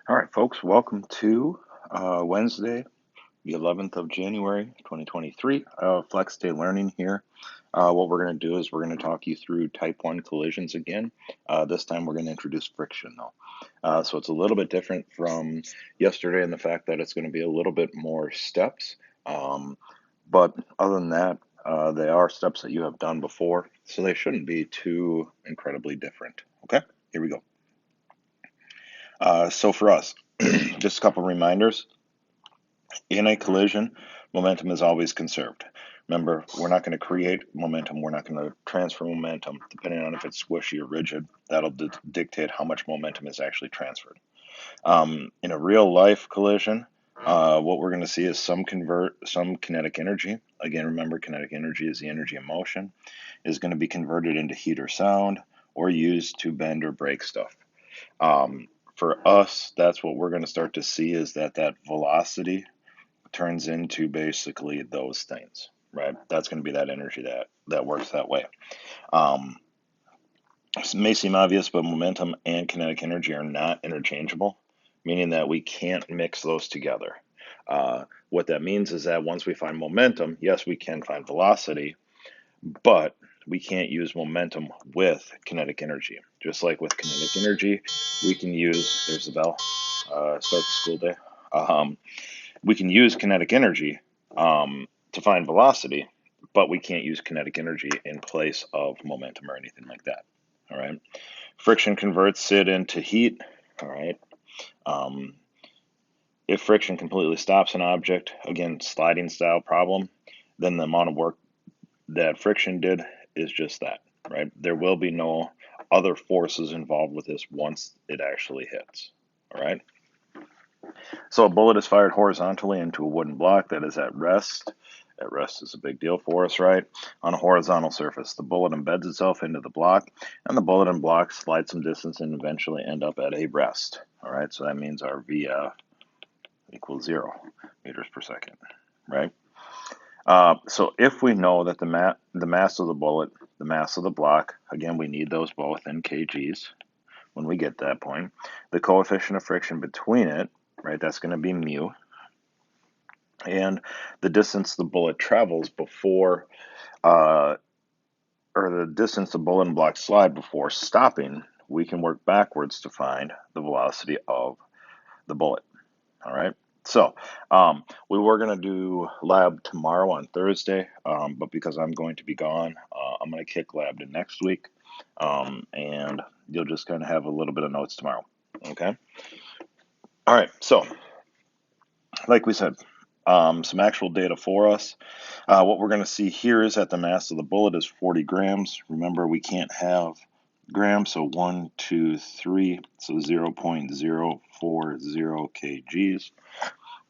All right, folks, welcome to Wednesday, the 11th of January, 2023. Flex Day Learning here. What we're going to do is we're going to talk you through type 1 collisions again. This time we're going to introduce friction, though. So it's a little bit different from yesterday in the fact that it's going to be a little bit more steps. But other than that, they are steps that you have done before, so they shouldn't be too incredibly different. Okay, here we go. So for us, just a couple reminders. In a collision, momentum is always conserved. Remember, we're not going to create momentum. We're not going to transfer momentum. Depending on if it's squishy or rigid, that'll dictate how much momentum is actually transferred. In a real life collision, what we're going to see is some kinetic energy. Again, remember, kinetic energy is the energy of motion, is going to be converted into heat or sound or used to bend or break stuff. For us, that's what we're going to start to see is that velocity turns into basically those things, right? That's going to be that energy that works that way. It may seem obvious, but momentum and kinetic energy are not interchangeable, meaning that we can't mix those together. What that means is that once we find momentum, yes, we can find velocity, but we can't use momentum with kinetic energy. Just like with kinetic energy, we can use, there's the bell, start the school day. We can use kinetic energy to find velocity, but we can't use kinetic energy in place of momentum or anything like that. All right. Friction converts it into heat. All right. If friction completely stops an object, again, sliding style problem, then the amount of work that friction did is just that, right? There will be no other forces involved with this once it actually hits. All right. So a bullet is fired horizontally into a wooden block that is at rest. At rest is a big deal for us, right? On a horizontal surface, the bullet embeds itself into the block, and the bullet and block slide some distance and eventually end up at a rest. All right, so that means our VF equals 0 meters per second, right? So if we know that the mass of the bullet, the mass of the block, again, we need those both in kgs when we get that point. The coefficient of friction between it, right, that's going to be mu. And the distance the bullet travels before, or the distance the bullet and block slide before stopping, we can work backwards to find the velocity of the bullet. All right. So we were going to do lab tomorrow on Thursday, but because I'm going to be gone, I'm going to kick lab to next week, and you'll just kind of have a little bit of notes tomorrow. Okay. All right. So, like we said, some actual data for us. What we're going to see here is that the mass of the bullet is 40 grams. Remember, we can't have grams, so 1, 2, 3, so 0.040 kgs.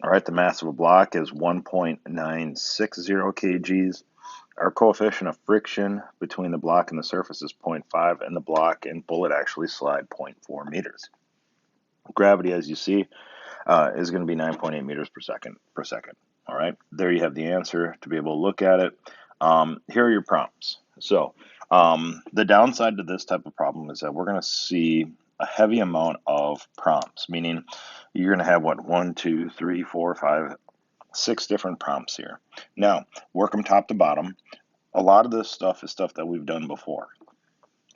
All right, the mass of a block is 1.960 kgs. Our coefficient of friction between the block and the surface is 0.5, and the block and bullet actually slide 0.4 meters. Gravity, as you see, is going to be 9.8 meters per second. All right, there you have the answer to be able to look at it. Here are your prompts. So the downside to this type of problem is that we're going to see a heavy amount of prompts, meaning you're going to have what, 1, 2, 3, 4, 5, 6 different prompts here. Now, work them top to bottom. A lot of this stuff is stuff that we've done before,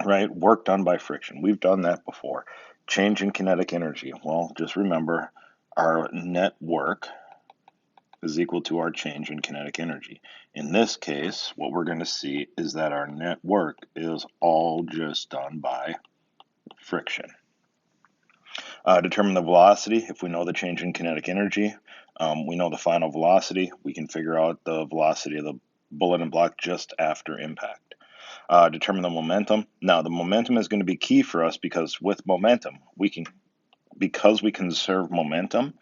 right? Work done by friction. We've done that before. Change in kinetic energy. Well, just remember our net work is equal to our change in kinetic energy. In this case, what we're going to see is that our net work is all just done by friction. Determine the velocity. If we know the change in kinetic energy, we know the final velocity, we can figure out the velocity of the bullet and block just after impact. Determine the momentum. Now, the momentum is going to be key for us because with momentum, because we conserve momentum,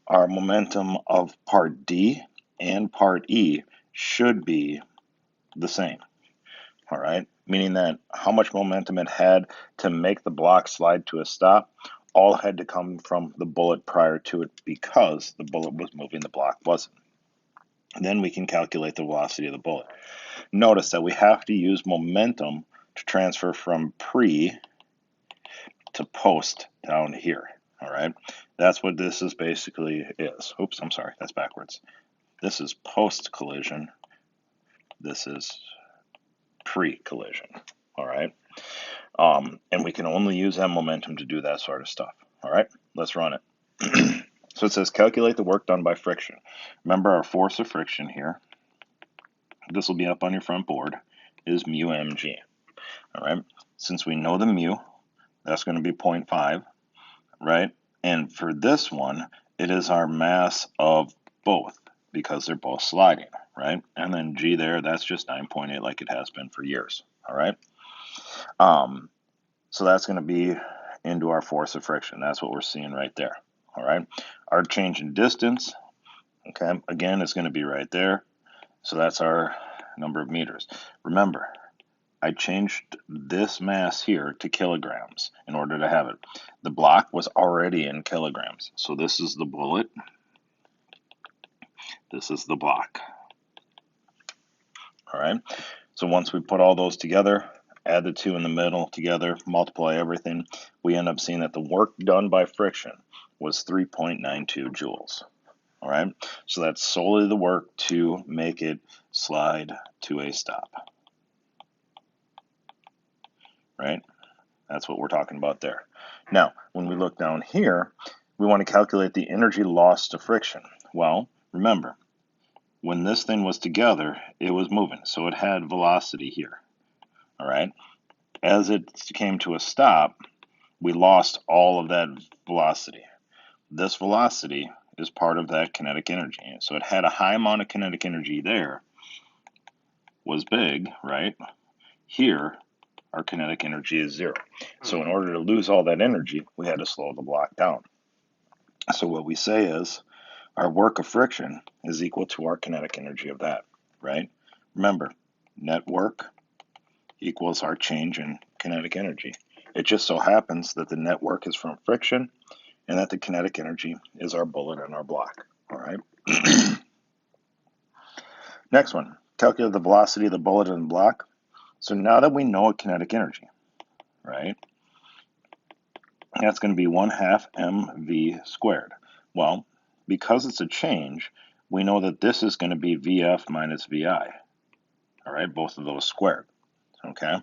our momentum of part D and part E should be the same. All right, meaning that how much momentum it had to make the block slide to a stop all had to come from the bullet prior to it because the bullet was moving, the block wasn't. Then we can calculate the velocity of the bullet. Notice that we have to use momentum to transfer from pre to post down here. All right, that's what this is basically is. Oops, I'm sorry, that's backwards. This is post-collision. This is pre-collision. All right, and we can only use that momentum to do that sort of stuff. All right, let's run it. So it says calculate the work done by friction. Remember our force of friction here. This will be up on your front board, is mu mg. All right, since we know the mu, that's going to be 0.5, right? And for this one, it is our mass of both because they're both sliding, right? And then g there, that's just 9.8 like it has been for years, all right? So that's going to be into our force of friction. That's what we're seeing right there, all right? Our change in distance, okay, again, is going to be right there. So that's our number of meters. Remember, I changed this mass here to kilograms in order to have it. The block was already in kilograms. So this is the bullet. This is the block. All right. So once we put all those together, add the two in the middle together, multiply everything, we end up seeing that the work done by friction was 3.92 joules. All right. So that's solely the work to make it slide to a stop. Right? That's what we're talking about there. Now, when we look down here, we want to calculate the energy lost to friction. Well, remember, when this thing was together, it was moving, so it had velocity here. All right? As it came to a stop, we lost all of that velocity. This velocity is part of that kinetic energy. So it had a high amount of kinetic energy there, was big, right? Here, our kinetic energy is 0. So in order to lose all that energy, we had to slow the block down. So what we say is our work of friction is equal to our kinetic energy of that, right? Remember, net work equals our change in kinetic energy. It just so happens that the net work is from friction and that the kinetic energy is our bullet and our block, all right? Next one, calculate the velocity of the bullet and the block. So now that we know kinetic energy, right? That's going to be 1/2 mv squared. Well, because it's a change, we know that this is going to be Vf minus Vi. All right, both of those squared. Okay,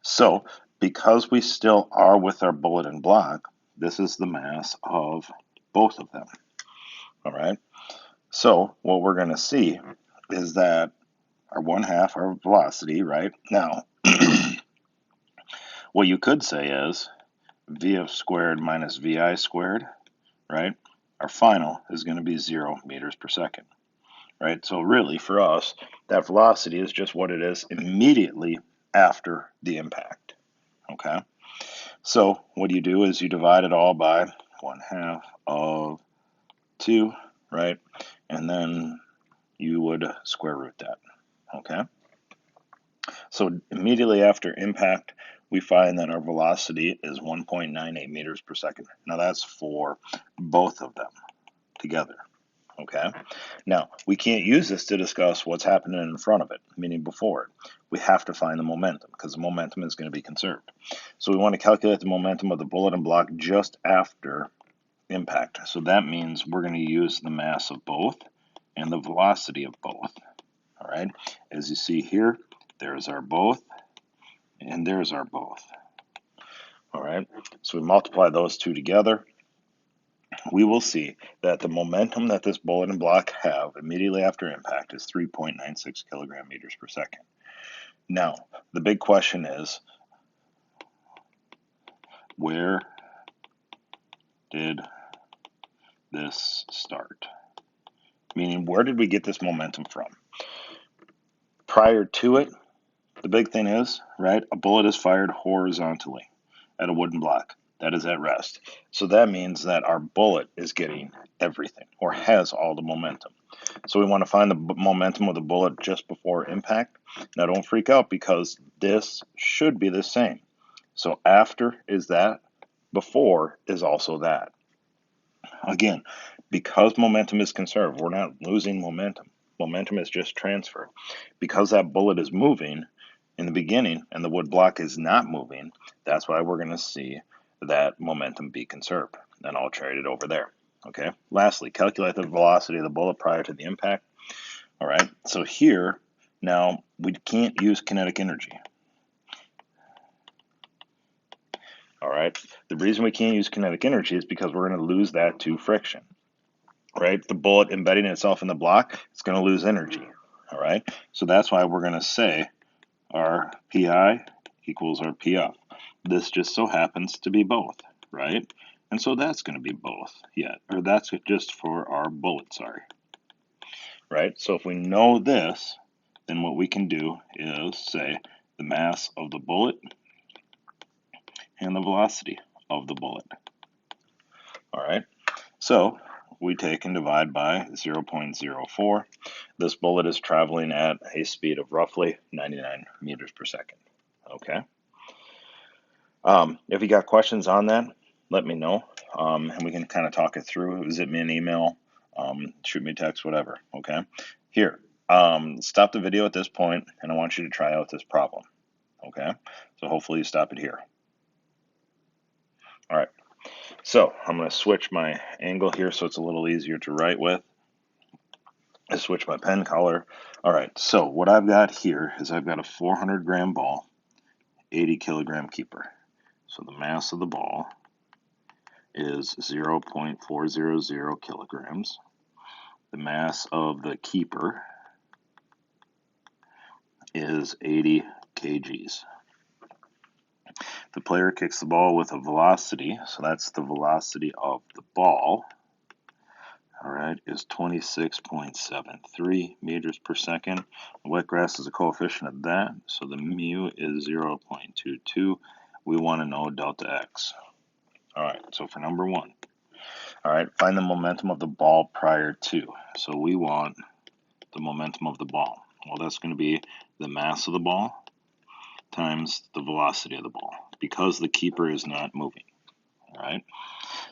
so because we still are with our bullet and block, this is the mass of both of them. All right, so what we're going to see is that our 1/2, our velocity, right? Now, what you could say is Vf squared minus Vi squared, right? Our final is going to be 0 meters per second, right? So really, for us, that velocity is just what it is immediately after the impact, okay? So what you do is you divide it all by 1/2 of 2, right? And then you would square root that, okay? So immediately after impact, we find that our velocity is 1.98 meters per second. Now that's for both of them together, okay? Now, we can't use this to discuss what's happening in front of it, meaning before it. We have to find the momentum because the momentum is going to be conserved. So we want to calculate the momentum of the bullet and block just after impact. So that means we're going to use the mass of both and the velocity of both, all right? As you see here, there's our both, and there's our both. All right, so we multiply those two together. We will see that the momentum that this bullet and block have immediately after impact is 3.96 kilogram meters per second. Now, the big question is, where did this start? Meaning, where did we get this momentum from? Prior to it, the big thing is, right, a bullet is fired horizontally at a wooden block. That is at rest. So that means that our bullet is getting everything or has all the momentum. So we want to find the momentum of the bullet just before impact. Now don't freak out because this should be the same. So after is that, before is also that. Again, because momentum is conserved, we're not losing momentum. Momentum is just transferred. Because that bullet is moving in the beginning and the wood block is not moving, that's why we're going to see that momentum be conserved. And I'll trade it over there. Okay. Lastly, calculate the velocity of the bullet prior to the impact. All right. So here, now we can't use kinetic energy. All right. The reason we can't use kinetic energy is because we're going to lose that to friction. Right. The bullet embedding itself in the block, it's going to lose energy. All right. So that's why we're going to say our PI equals our PF. This just so happens to be both, right? And so that's going to be both yet, or that's just for our bullet, sorry. Right? So if we know this, then what we can do is say the mass of the bullet and the velocity of the bullet. All right? So we take and divide by 0.04. This bullet is traveling at a speed of roughly 99 meters per second. Okay? If you got questions on that, let me know, and we can kind of talk it through. Zip me an email, shoot me a text, whatever. Okay. Here, stop the video at this point, and I want you to try out this problem. Okay. So hopefully you stop it here. All right. So I'm going to switch my angle here so it's a little easier to write with. I switch my pen color. All right. So what I've got here is I've got a 400-gram ball, 80-kilogram keeper. So the mass of the ball is 0.400 kilograms. The mass of the keeper is 80 kgs. The player kicks the ball with a velocity, so that's the velocity of the ball, all right, is 26.73 meters per second. The wet grass is a coefficient of that, so the mu is 0.22. We want to know delta x. All right, so for number one, all right, find the momentum of the ball prior to. So we want the momentum of the ball. Well, that's going to be the mass of the ball times the velocity of the ball because the keeper is not moving. All right,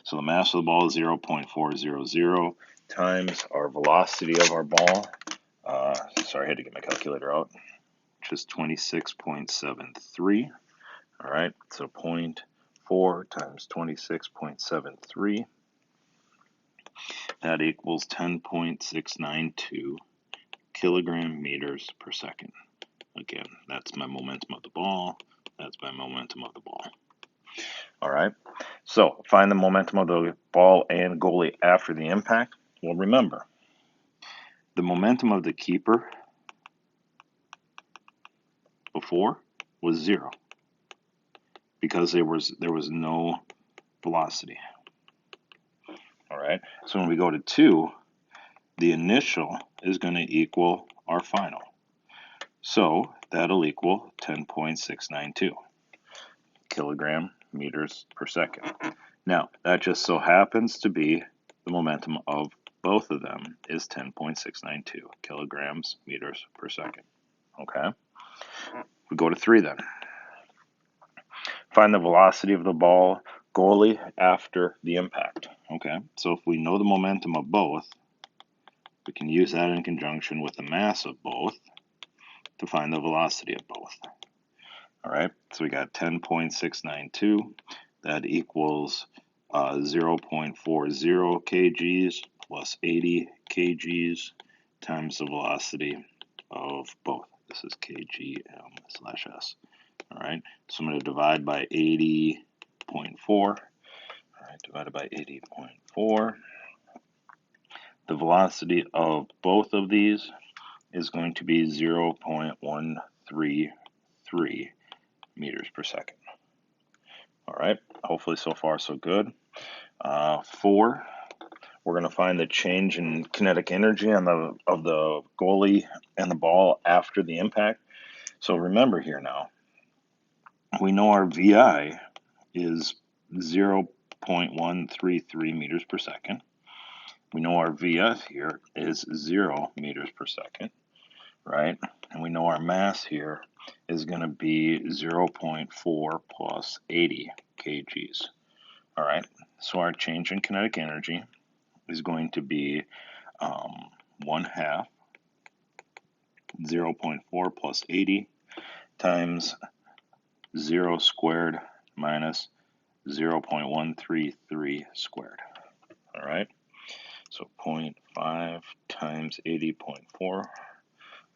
so the mass of the ball is 0.400 times our velocity of our ball. Sorry, I had to get my calculator out, which is 26.73. All right, so 0.4 times 26.73. That equals 10.692 kilogram meters per second. Again, that's my momentum of the ball. That's my momentum of the ball. All right. So find the momentum of the ball and goalie after the impact. Well, remember, the momentum of the keeper before was 0 because there was no velocity. All right. So when we go to 2, the initial is going to equal our final. So that'll equal 10.692 kilogram meters per second. Now, that just so happens to be the momentum of both of them is 10.692 kilograms meters per second. Okay? We go to 3 then. Find the velocity of the ball goalie after the impact. Okay? So if we know the momentum of both, we can use that in conjunction with the mass of both to find the velocity of both. All right, so we got 10.692. That equals 0.40 kgs plus 80 kgs times the velocity of both. This is kgm/s. All right, so I'm going to divide by 80.4. All right, divided by 80.4. The velocity of both of these is going to be 0.133 meters per second. All right, hopefully so far so good. 4, we're going to find the change in kinetic energy of the goalie and the ball after the impact. So remember here now, we know our VI is 0.133 meters per second. We know our VF here is 0 meters per second, right? And we know our mass here is going to be 0.4 plus 80 kgs. All right, so our change in kinetic energy is going to be 1/2 0.4 plus 80 times 0 squared minus 0.133 squared. All right, so 0.5 times 80.4. All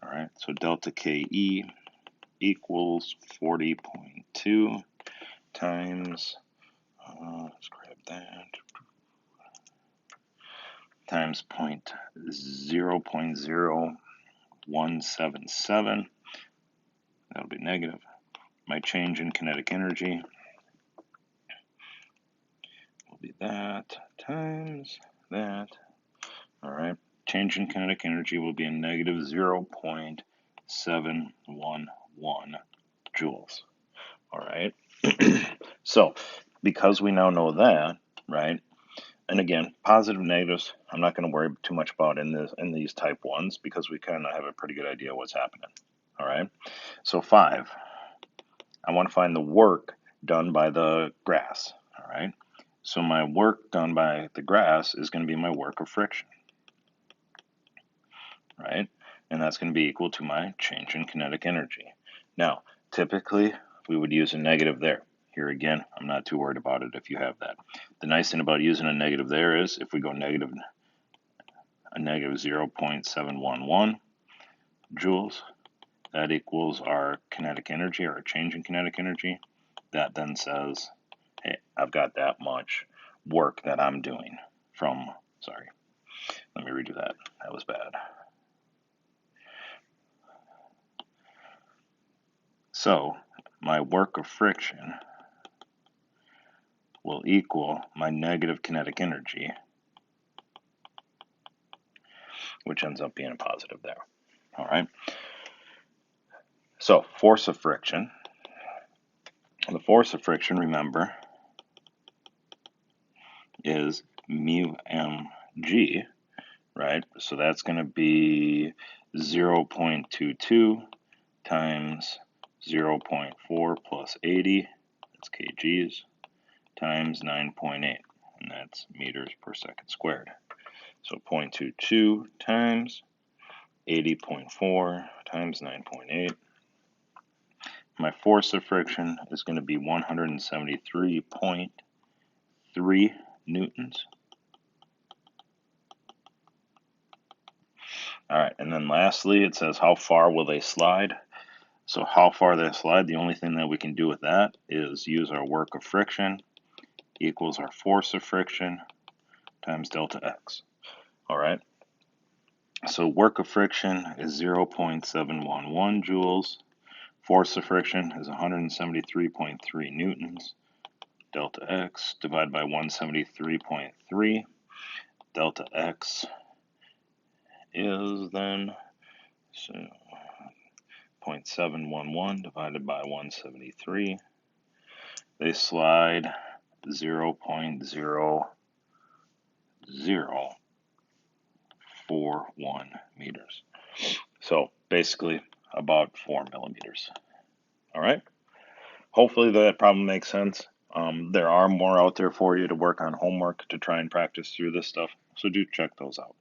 right, so delta KE equals 40.2 times, let's grab that, times 0.0177. That'll be negative. My change in kinetic energy will be that times that. All right. Change in kinetic energy will be a negative 0.711 joules. All right. So, because we now know that, right? And again, positive negatives, I'm not going to worry too much about in these type 1s because we kind of have a pretty good idea what's happening. All right. So 5, I want to find the work done by the grass. All right. So my work done by the grass is going to be my work of friction. Right? And that's going to be equal to my change in kinetic energy. Now, typically, we would use a negative there. Here again, I'm not too worried about it if you have that. The nice thing about using a negative there is if we go negative 0.711 joules, that equals our kinetic energy, or our change in kinetic energy. That then says, hey, I've got that much work that I'm doing from, sorry, let me redo that. That was bad. So my work of friction will equal my negative kinetic energy, which ends up being a positive there. All right. So force of friction. The force of friction, remember, is mu mg, right? So that's going to be 0.22 times 0.4 plus 80, that's kgs, times 9.8, and that's meters per second squared. So 0.22 times 80.4 times 9.8. My force of friction is going to be 173.3 newtons. All right, and then lastly, it says how far will they slide? So how far they slide, the only thing that we can do with that is use our work of friction equals our force of friction times delta x. All right, so work of friction is 0.711 joules. Force of friction is 173.3 newtons. Delta x divided by 173.3. Delta x is then 0.711 divided by 173. They slide 0.0041 meters. So basically about 4 millimeters. All right. Hopefully that problem makes sense. There are more out there for you to work on homework to try and practice through this stuff. So do check those out.